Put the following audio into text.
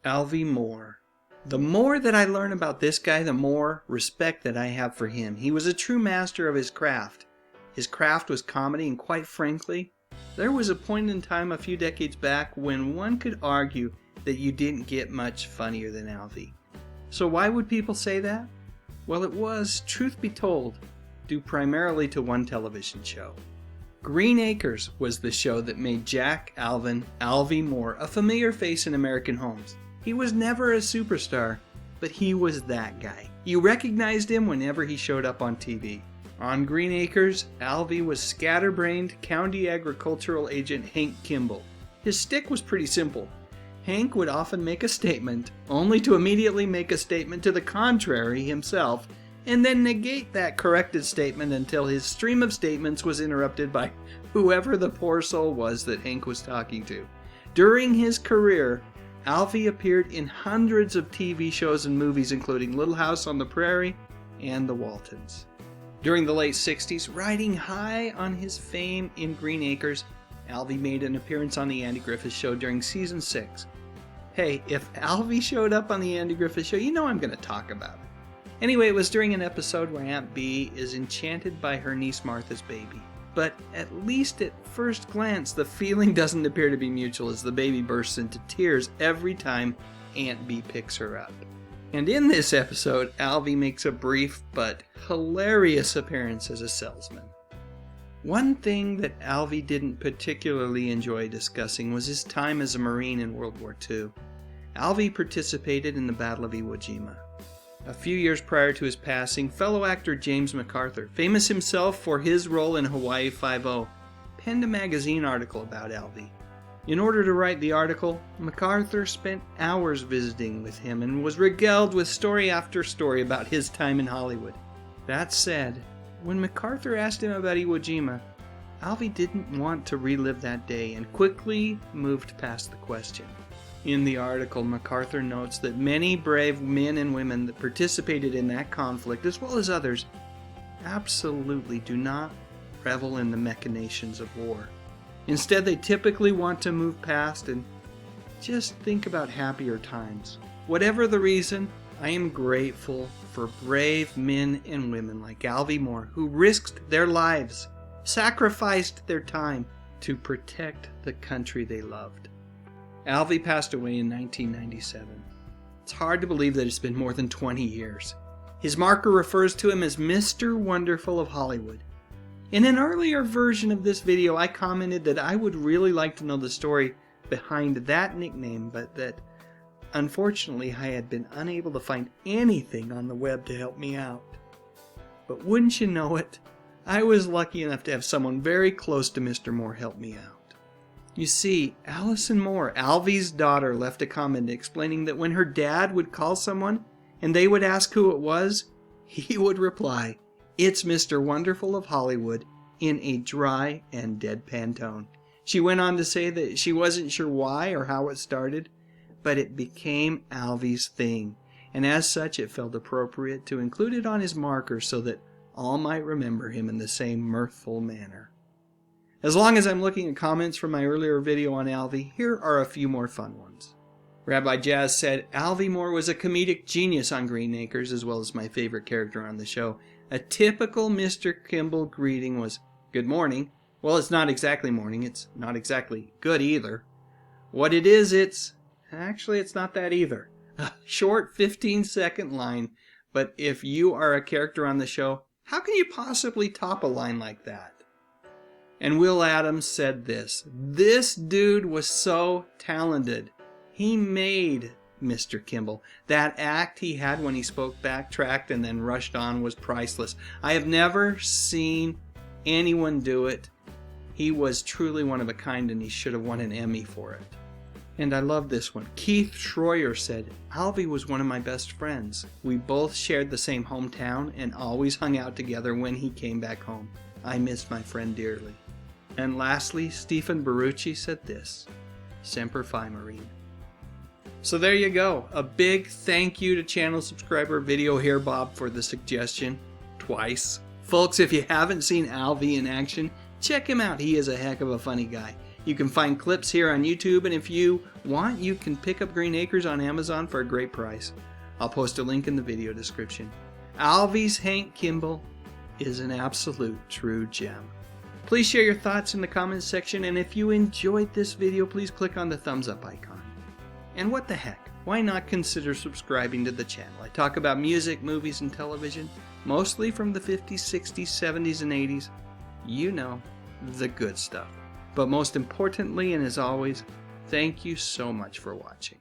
Alvy Moore. The more that I learn about this guy, the more respect that I have for him. He was a true master of his craft. His craft was comedy, and quite frankly, there was a point in time a few decades back when one could argue that you didn't get much funnier than Alvy. So why would people say that? Well, it was, truth be told, due primarily to one television show. Green Acres was the show that made Jack Alvin, Alvy Moore, a familiar face in American homes. He was never a superstar, but he was that guy. You recognized him whenever he showed up on TV. On Green Acres, Alvy was scatterbrained county agricultural agent Hank Kimball. His shtick was pretty simple. Hank would often make a statement, only to immediately make a statement to the contrary himself, and then negate that corrected statement until his stream of statements was interrupted by whoever the poor soul was that Hank was talking to. During his career, Alvy appeared in hundreds of TV shows and movies, including Little House on the Prairie and The Waltons. During the late 60s, riding high on his fame in Green Acres, Alvy made an appearance on The Andy Griffith Show during season 6. Hey, if Alvy showed up on The Andy Griffith Show, you know I'm going to talk about it. Anyway, it was during an episode where Aunt Bee is enchanted by her niece Martha's baby. But at least at first glance, the feeling doesn't appear to be mutual as the baby bursts into tears every time Aunt Bee picks her up. And in this episode, Alvy makes a brief but hilarious appearance as a salesman. One thing that Alvy didn't particularly enjoy discussing was his time as a Marine in World War II. Alvy participated in the Battle of Iwo Jima. A few years prior to his passing, fellow actor James MacArthur, famous himself for his role in Hawaii Five-0, penned a magazine article about Alvy. In order to write the article, MacArthur spent hours visiting with him and was regaled with story after story about his time in Hollywood. That said, when MacArthur asked him about Iwo Jima, Alvy didn't want to relive that day and quickly moved past the question. In the article, MacArthur notes that many brave men and women that participated in that conflict, as well as others, absolutely do not revel in the machinations of war. Instead, they typically want to move past and just think about happier times. Whatever the reason, I am grateful for brave men and women like Alvy Moore who risked their lives, sacrificed their time to protect the country they loved. Alvy passed away in 1997. It's hard to believe that it's been more than 20 years. His marker refers to him as Mr. Wonderful of Hollywood. In an earlier version of this video, I commented that I would really like to know the story behind that nickname, but that unfortunately I had been unable to find anything on the web to help me out. But wouldn't you know it, I was lucky enough to have someone very close to Mr. Moore help me out. You see, Allison Moore, Alvy's daughter, left a comment explaining that when her dad would call someone and they would ask who it was, he would reply, "It's Mr. Wonderful of Hollywood," in a dry and deadpan tone. She went on to say that she wasn't sure why or how it started, but it became Alvy's thing, and as such it felt appropriate to include it on his marker so that all might remember him in the same mirthful manner. As long as I'm looking at comments from my earlier video on Alvy, here are a few more fun ones. Rabbi Jazz said, Alvy Moore was a comedic genius on Green Acres, as well as my favorite character on the show. A typical Mr. Kimball greeting was, "Good morning." Well, it's not exactly morning. It's not exactly good either. What it is, it's not that either. A short 15-second line, but if you are a character on the show, how can you possibly top a line like that? And Will Adams said this dude was so talented. He made Mr. Kimball. That act he had when he spoke backtracked and then rushed on was priceless. I have never seen anyone do it. He was truly one of a kind and he should have won an Emmy for it. And I love this one. Keith Schroyer said, Alvy was one of my best friends. We both shared the same hometown and always hung out together when he came back home. I missed my friend dearly. And lastly, Stephen Barucci said this, Semper Fi, Marine. So there you go. A big thank you to channel subscriber Video Hair Bob for the suggestion. Twice. Folks, if you haven't seen Alvy in action, check him out. He is a heck of a funny guy. You can find clips here on YouTube, and if you want, you can pick up Green Acres on Amazon for a great price. I'll post a link in the video description. Alvy's Hank Kimball is an absolute true gem. Please share your thoughts in the comments section, and if you enjoyed this video, please click on the thumbs up icon. And what the heck, why not consider subscribing to the channel? I talk about music, movies, and television, mostly from the 50s, 60s, 70s, and 80s. You know, the good stuff. But most importantly, and as always, thank you so much for watching.